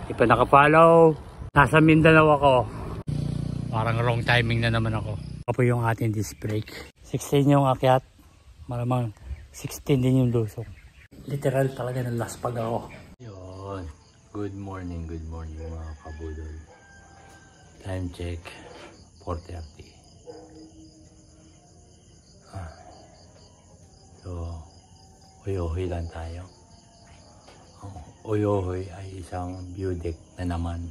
Di pa nakafollow. Nasa Mindanao ako. Parang wrong timing na naman ako. Ako po yung ating disc brake. 16 yung akyat. Malamang 16 din yung lusong. Literal talaga ng laspag ako. Yun. Good morning mga kabudol. Time check 4:30. So, Oyohoy lang tayo. Oyohoy ay isang view deck na naman.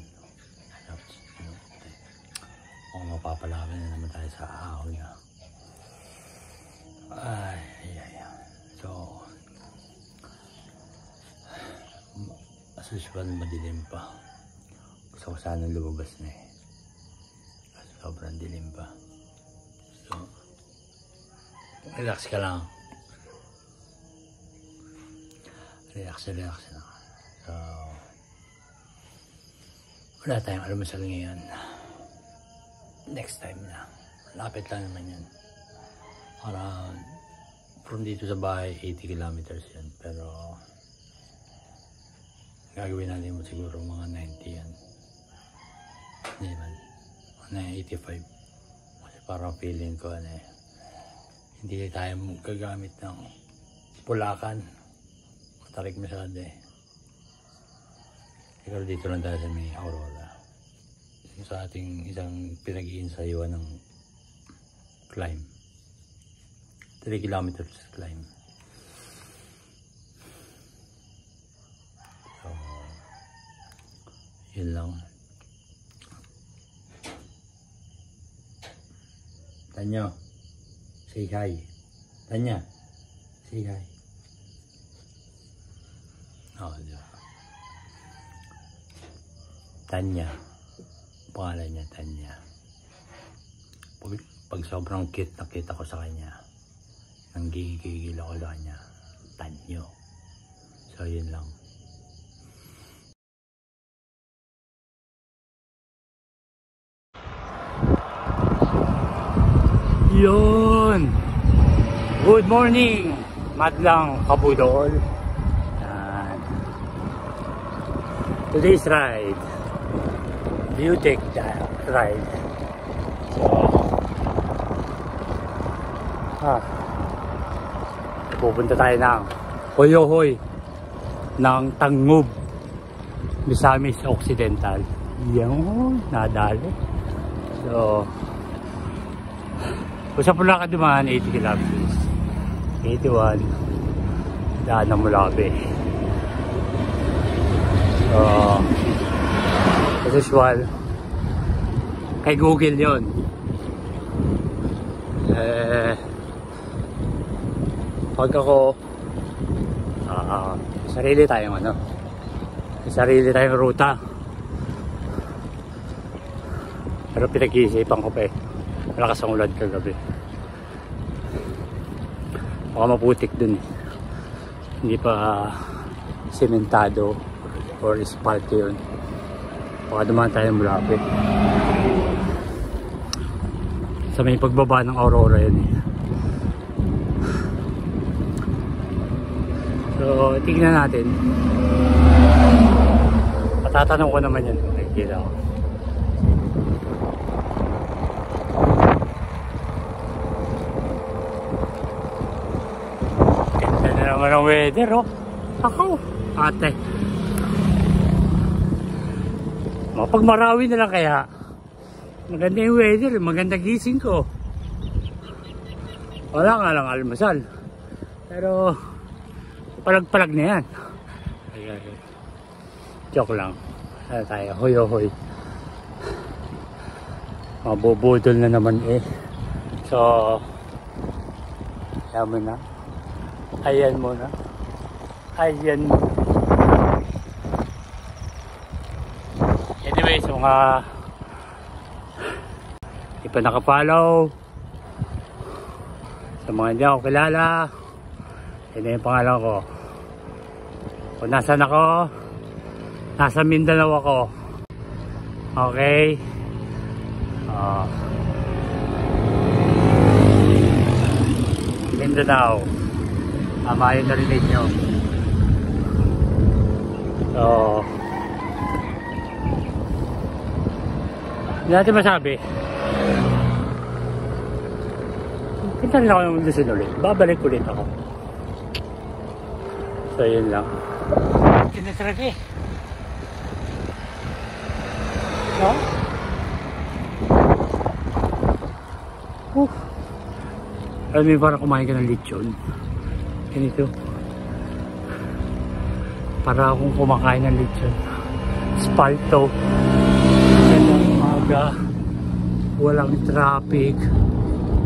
Mapapalaban na naman tayo sa ahon na. So, as usual, madilim pa. Gusto ko sana lumabas na eh. Sobrang dilim pa. So, relax ka lang. Relax lang. So, wala tayong almusal ngayon. Next time na. Lapit lang naman yan. Around, from dito sa bahay, 80 kilometers yan. Pero, gagawin natin mo siguro mga 90 yan. Hindi man. 85. Kasi parang feeling ko, hindi tayo gagamit ng pulakan. Matarik masyado eh. Pero dito lang tayo sa may Aurora. Sa ating isang pinag-iinsayuan ng climb. 3 kilometers climb. So, yun lang. Tanya, say hi. Tanya, say hi. Oh, diba? Tanya. Pangalan niya, Tanya. Pag sobrang cute nakita ko sa kanya, nang gigigil ako sa kanya, Tanyo. So, yun lang. Yun! Good morning! Madlang kabudol. Today's ride. You take that ride. Pupunta tayo ng Oyohoy ng Tangub, Misamis Occidental. Yan, nadali. So, usap po lang ka dumaan 80 kilometers. 81 daan ng Mulabe. So, as usual, kay Google yon. Pag ako sarili tayong ruta, pero pinag-iisipan ko pa eh, malakas ang ulan kagabi, baka maputik dun eh. Hindi pa sementado or asphalt yun. Baka dumaan tayo malapit sa may pagbaba ng Aurora yun eh. So, tignan natin. Patatanong ko naman yan. Nakikita ko. Ganda na naman ang weather, oh. Ako, ate. Pag Marawi na lang kaya. Maganda yung weather, maganda gising ko. Wala nga lang almusal. Pero, palag-palag na yan. Ay. Joke lang. Ano tayo? Hoy. Mabubudol na naman eh. So, ayan mo na. Ayan mo. Anyway, so mga di pa nakafollow, sa mga hindi ako kilala, yun yung pangalan ko. Kung nasan ako, nasa Mindanao ako. Okay? Mindanao. Tama yung narinig nyo. So, Hindi natin masabi. Punta rin ako ng Luzon ulit. Babalik ulit ako. So yun lang. Tinatraga eh. No? Alam mo parang kumain ka ng lechon. Ganito. Para akong kumakain ng lechon. Spalto. Gandang umaga. Walang traffic.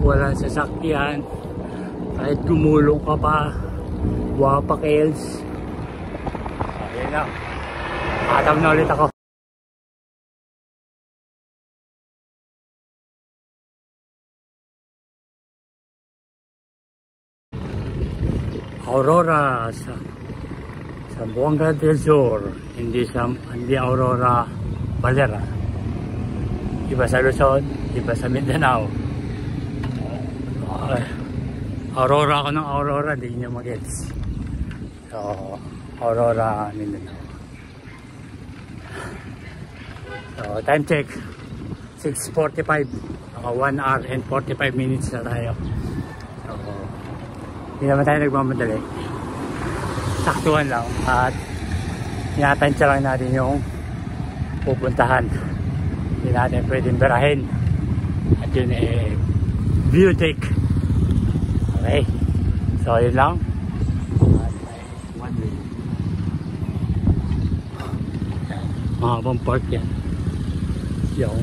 Walang sasakyan. Kahit gumulong ka pa. Wapak else. Ayun lang. Atam na ulit ako. Aurora sa Buanga del Sur, hindi Aurora Valera. Iba sa Luzon, iba sa Mindanao. Aurora ako ng Aurora, hindi nyo magets. So, Aurora Mindanao. So, time check 6:45. Naka 1 hour and 45 minutes na tayo. So, hindi naman tayo nagmamadali. Saktuhan lang at tinatansya lang natin yung pupuntahan. Hindi natin pwedeng berahin. At yun eh view deck. Okay. So yun lang. At one way. Mahabang park yan. Yung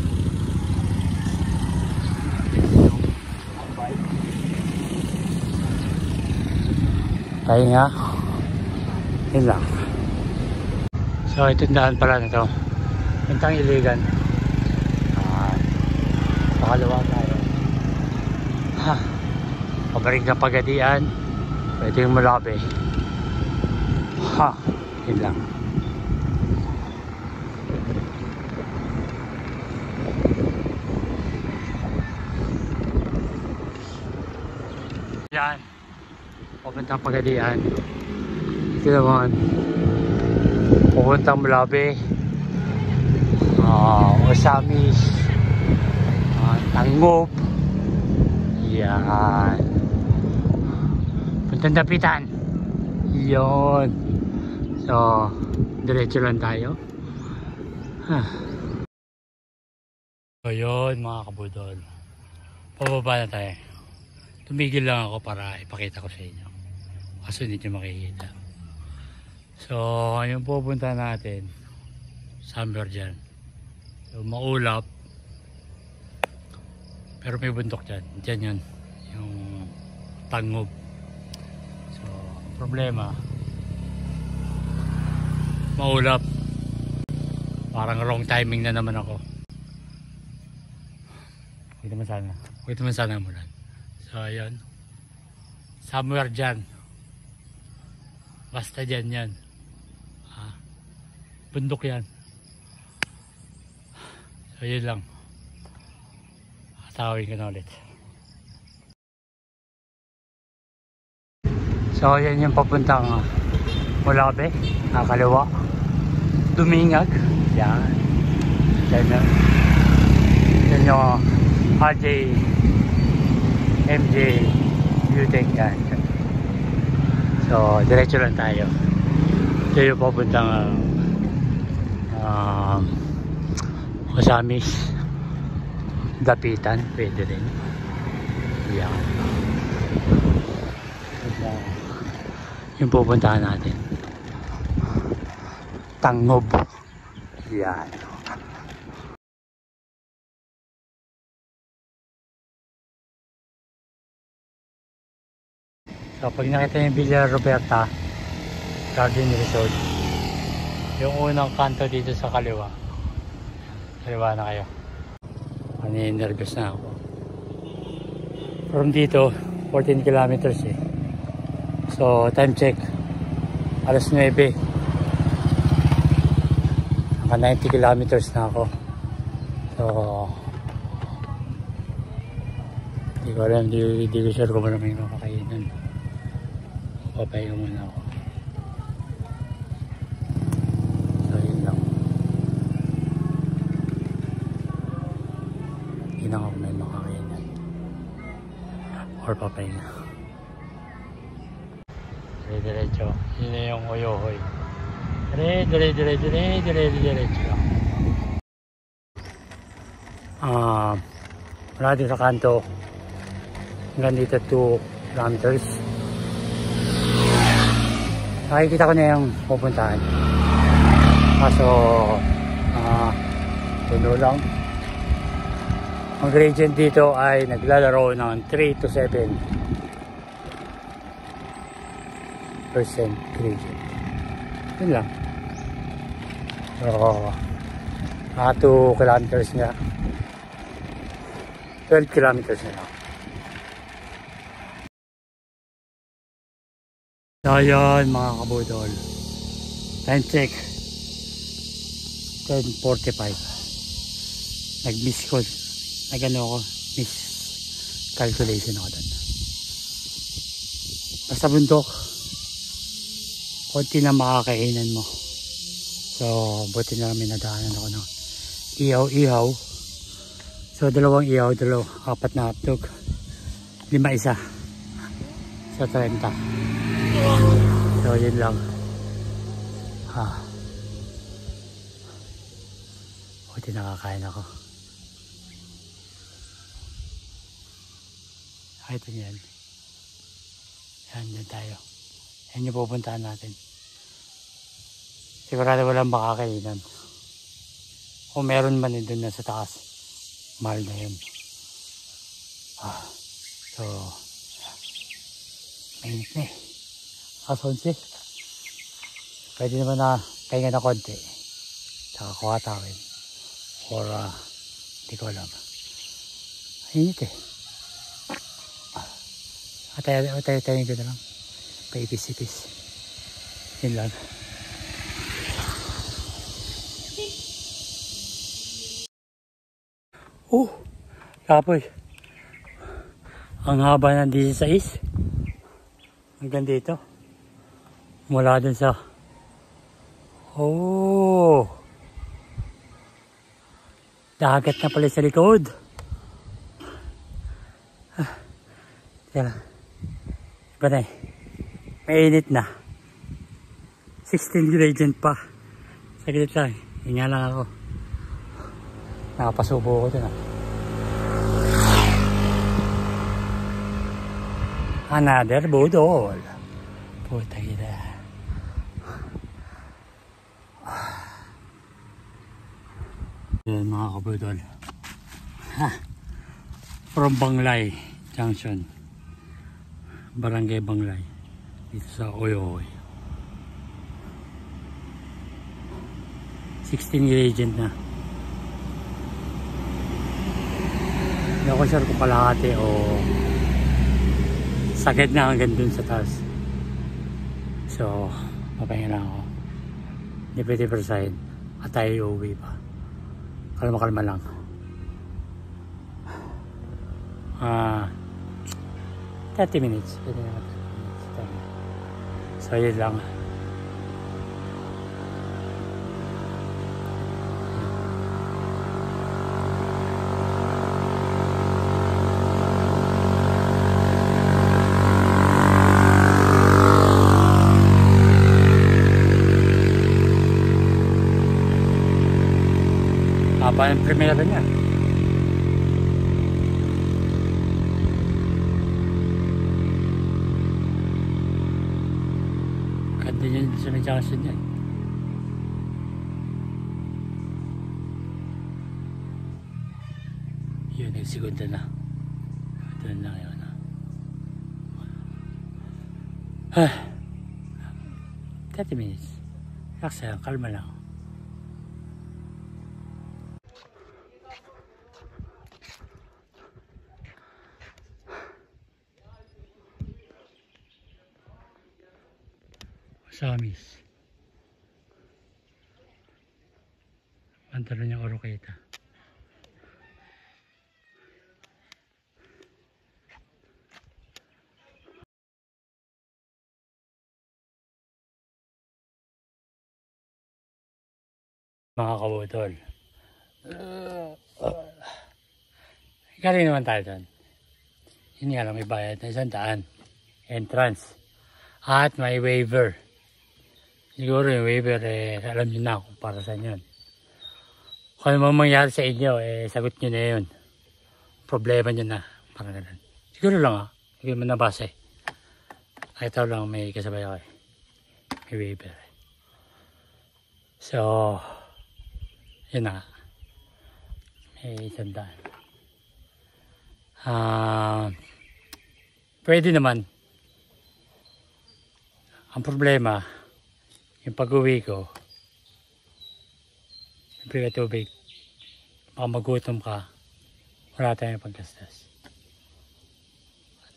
tayo nga. Yun lang. So itong daan pala na ito. Puntang Iligan. Pakalawa tayo. Pabarig ng Pagadian. Pwede yung Malabe. Yun lang. Yan. Pupuntang Pagadian. Ito naman. Pupuntang Malabe. Osamis. Tangop. Yan. Puntang Dapitan. Yun. So, diretso lang tayo. So, yun mga kabudol. Pababa na tayo. Tumigil lang ako para ipakita ko sa inyo. Kaso hindi nyo makikita. So, yung pupunta natin. Somewhere dyan. So, maulap. Pero may bundok dyan. Dyan yun. Yung Tangob. So, problema. Maulap. Parang wrong timing na naman ako. Huwag naman sana umulan. So, ayun. Somewhere dyan. Basta dyan yan. Bundok yan. So, yun lang. Tawin ko na ulit. So, yan yung papuntang Malabe. Kaliwa. Dumingag. Yan. Yan yung RJ MJ Beautech yan. So, diretso lang tayo. Ito yung papuntang Osamis. Dapitan, pwede rin. Yan. Yung pupuntahan natin. Tangob. Yan. So pag nakita yung Villa Roberta Garden Resort, yung unang kanto dito sa kaliwa. Kaliwa na kayo. Nervous na ako. From dito 14 kilometers eh. So time check alas 9. Naka 90 kilometers na ako. So hindi ko alam, hindi ko sure kung ano may makakainan. Papahinga muna ako. So yun lang. titignan ko kung may makakainan or papahinga. Dire-diretso. Yun na yung Oyohoy. Dire-diretso. Mula dito sa kanto hanggang dito 2 kilometers. Nakikita ko na yung pupuntahan. Kaso puno lang. Ang gradient dito ay naglalaro ng 3 to 7% gradient. Yun lang. So, 2 kilometers nga. 12 kilometers na lang. So, yun mga kabudol. Time check. 10:45. Nag-miss ko. Nag-ano ako. Miss calculation ako doon. Basta bundok. Konti na makakainan mo. So, buti na namin nadaanan ako ng ihaw-ihaw. So, 2 ihaw, 4 na hotdog. 5 isa. Sa 30. So, yun lang. Buti nakakain ako. Ito yan. Yan, dyan tayo. Yan yung pupuntahan natin. Sigurado walang makakainan. Kung meron man doon na sa taas, mahal na yun. So, mainit na eh. Asonsi. Pwede naman na pahinga na konti. Tsaka kuhatawin. Or, hindi ko alam. Mainit eh. Tayo ko na lang. Paipis-ipis. Yun lang. Kapoy. Ang haba ng 16. Hanggang dito. Mula dun sa... dagat na pala sa likod. Teka lang. Iba na eh. Mainit na. 16 gradient pa. Saglit lang. Hinga lang ako. Nakapasubo ko dun ah. Another budol. Puta kita. Yan mga kabudol. From Banglay Junction. Barangay Banglay. Dito sa Oyohoy. 16 gradient na. Hindi ako sure kung kalahati o sagad na hanggang dun sa taas. So, papahinga na ako. Hindi pwede persahin. At tayo uuwi pa. Kalma-kalma lang. 30 minutes. Pwede na 30 minutes. So, yun lang. Haba yung primera niya. Ganda yun sa may junction niya. Yun, nagsigunda na. Ito na lang yun. 30 minutes. Relax lang, kalma lang. Samis. Pantalon niyang oroketa. Mga kabutol. Galing naman tayo doon. Yun nga lang, may bayad na 100. Entrance. At may waiver. Siguro yung waiver, alam nyo na kung para saan yun. Kung ano mangyari sa inyo, sagot nyo na yun. Problema nyo na. Parang ganun. Siguro lang hindi mo nabasa Ito lang may kasabay ako May waiver. So, yun na. May 100. Pwede naman. Ang problema, yung pag-uwi ko, siyempre ka tubig, baka magutom ka, wala tayong paggastos.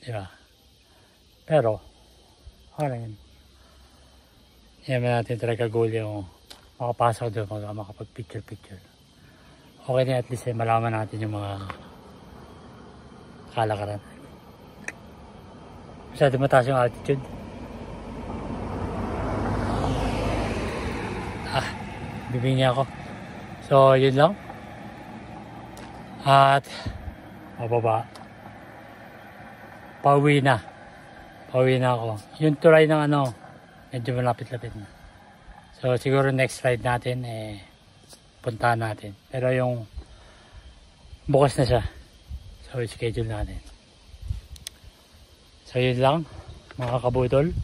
Diba? Pero, okay yun. Hindi naman natin talaga goal yung makapasok doon, makapag-picture-picture. Okay na at least malaman natin yung mga kalakaran. Masyado mataas yung altitude. Bibing niya ako. So, yun lang. At, bababa. Pauwi na. Pauwi na ako. Yung tulay ng medyo malapit-lapit na. So, siguro next ride natin, puntahan natin. Pero yung, bukas na siya. So, schedule natin. So, yun lang, mga kabudol.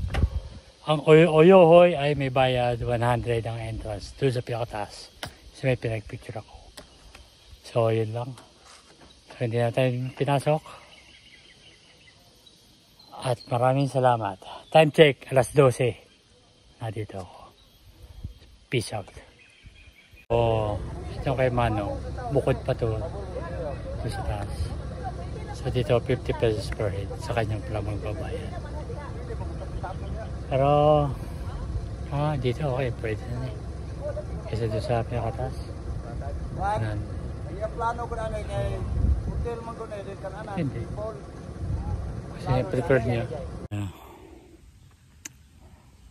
Ang Oyohoy ay may bayad 100 ang entrance doon sa pinakataas. So may pinag-picture ako. So yun lang. So hindi natin pinasok. At maraming salamat. Time check, alas 12. Nandito ako. Peace out. So ito kay Manong. Bukod pa to. Doon sa taas. So dito 50 pesos per head. Sa kanyang pala magbabayad. Pero dito okay, pwede na kasi doon sa pinakataas hindi kasi prepared niya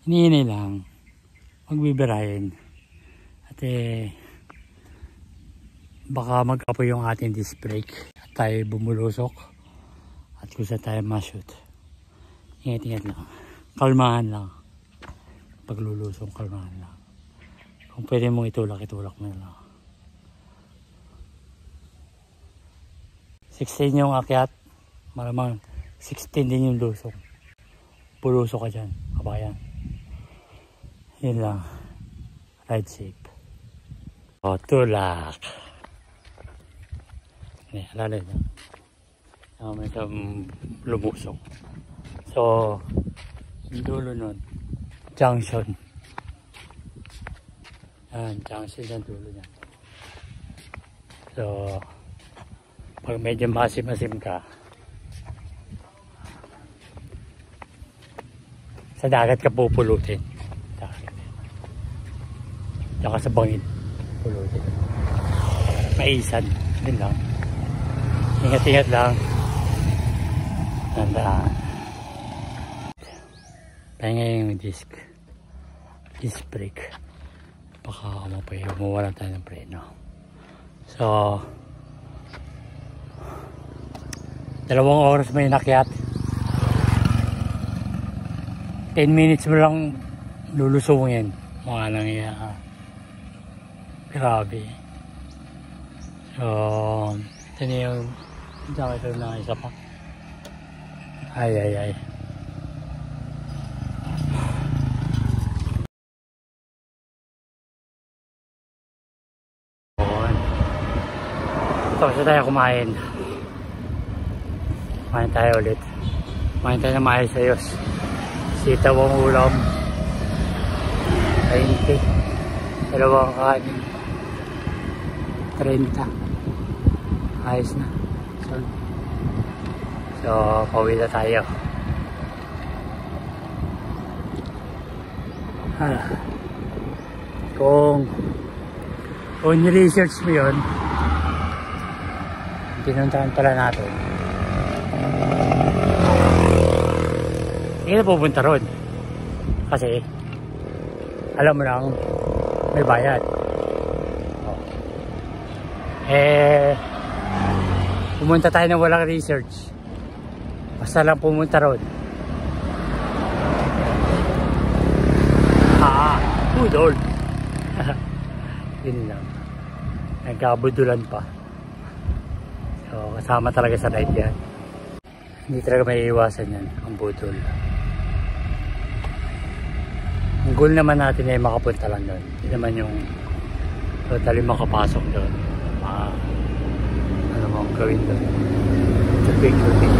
hinihinay lang magbibirahin at baka mag-apoy yung ating disc brake at tayo bumulusok at kung saan tayo ma-shoot. Ingat-ingat lang. Kalmahan lang. Paglulusong, kalmahan lang. Kung pwede mong itulak mo lang. 16 yung akyat. Malamang 16 din yung lusong. Pulusok ka dyan, kabayan. Yun lang. Ride safe. O, tulak. Alala yun. May lumusong. So, yung dulo nun, junction. Yan, junction yung dulo niya. So, pag medyo masim-masim ka, sa dagat ka pupulutin. Saka sa bangin, pulutin. Maisan, din lang. Ingat-ingat lang. Tandaan. Pahinga yung disc brake. Baka mawala tayo ng preno. So, 2 oras may nakyat. 10 minutes mo lang lulusungin. Mga nang grabe. So, ito na yung jacket na isa pa. Ay. Ito kasi tayo kumain. Kumain tayo ulit. Kumain tayo ng maayos ayos. Sitaw ang ulam. 20. 2 kanin. 30. Ayos na. So, pauwi na tayo. Kung ni-research mo yun, pinuntahan pala natin. Hindi na pupunta ron. Kasi, alam mo lang, may bayad. Pumunta tayo ng walang research. Basta lang pumunta ron. Budol. Yun lang. Nagkabudulan pa. So, kasama talaga sa ride yan. Hindi talaga may iwasan yan, ang budol. Ang goal naman natin ay makapunta lang doon. Hindi naman yung totally makapasok doon. Ano mo ang gawin doon. It's a big thing.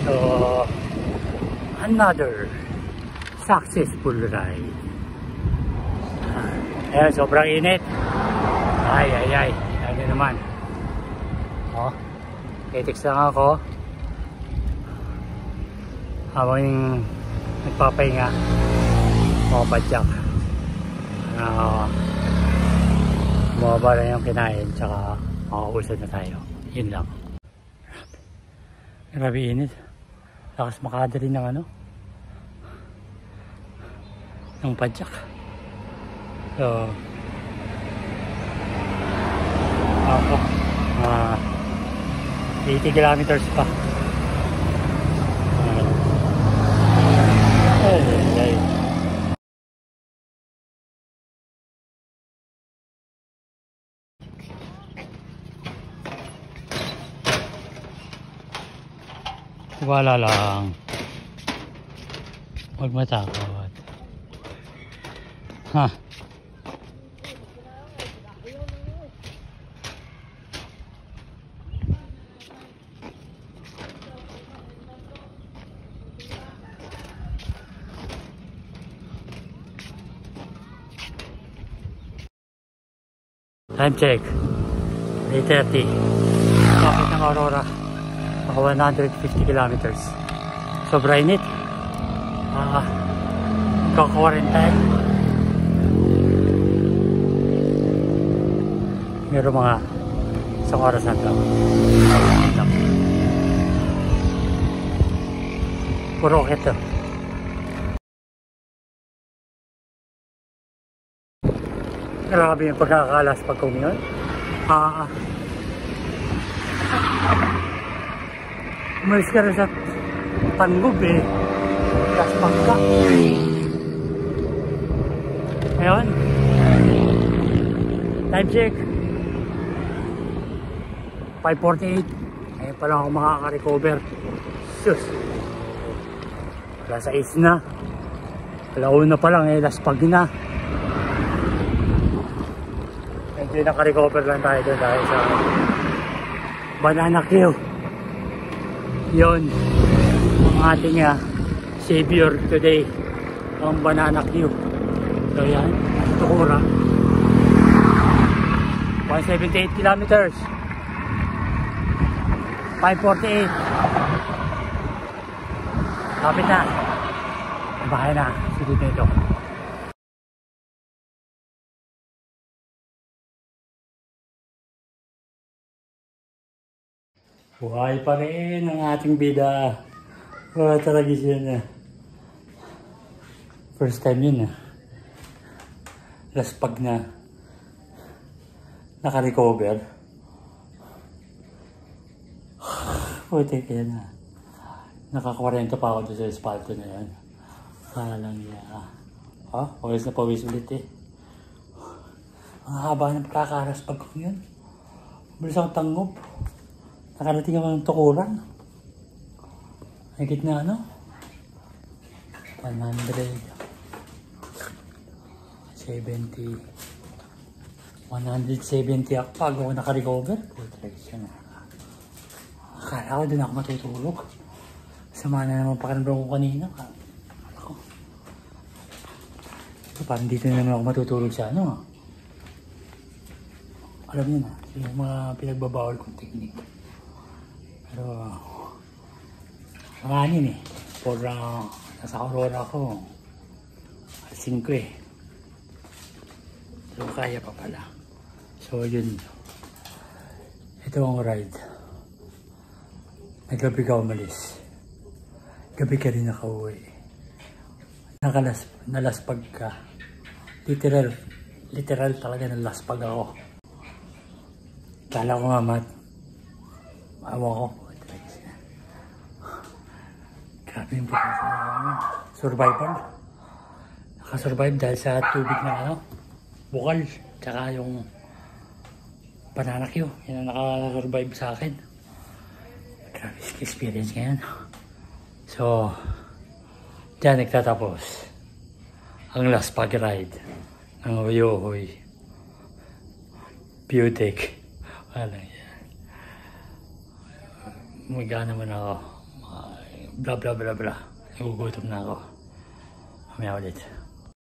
So, another successful ride. Ayan, sobrang init. Ay. Ano naman. Oh, etix lang ako. Habang yung nagpapahinga. Mapadyak. Bumaba na yung kinain. Tsaka makausad na tayo. Yun lang. Grabe init. Lakas makadali ng ano. Ng padyak. So, ako 80 kilometers pa. Ay. Wala lang. Huwag matakot. Ha. Time check. 8:30. Bakit ng Aurora? Ako 150 kilometers. Sobra init. Kaka-quarantine. Meron mga isang oras na ito. Puro ito. Grabe yung pagkakalas pag kung yun. Umalis ka rin sa Tangub eh. Tapos pagka. Ngayon. Time check. 5:48. Ngayon pala ako makaka-recover. Sus. Alas 6 na. Alauna pa lang eh. Laspag na. Medyo naka-recover lang tayo doon dahil sa Banana Q. Yun ang ating savior today, ang Banana Q. So yan, Tukura 178 kilometers 5:48. Kapit na, bahay na silid nito. Buhay pa rin ang ating bida. Wala talaga siya. First time yun Laspag na naka-recover. Puti kaya na. Naka-40 pa ako doon sa espalto na yan. Kalang niya. Pawis na pawis ulit eh. Ang haba ng pagkakaraspag ko yun. Bilis akong Tangub. Nakarating ako ng Tukuran. Higit na 170 ako pag ako naka-recover. Akala ko doon ako matutulog. Sama na naman pakiramdam ko kanina. Ako. Parang dito na naman ako matutulog sa alam niyo na, yung mga pinagbabawal kong technique. Pero manganin for nasa Aurora ako alas 5 pero kaya pa pala. So yun, ito ang ride. Nagabi ka umalis, gabi ka rin nakauwi, nalaspag ka, literal Literal talaga ng last pag ako. Kala ko nga awa ko. Grabe yung survival. Nakasurvive dahil sa tubig na bukal. Tsaka yung pananakyo. Yan ang nakasurvive sa akin. Grabe experience ngayon. So, dyan nagtatapos ang last pag ride ng Oyohoy View Deck. Wala yan. Umiga naman ako. Bla bla bla bla. Nagugutom na ako. Mamaya ulit.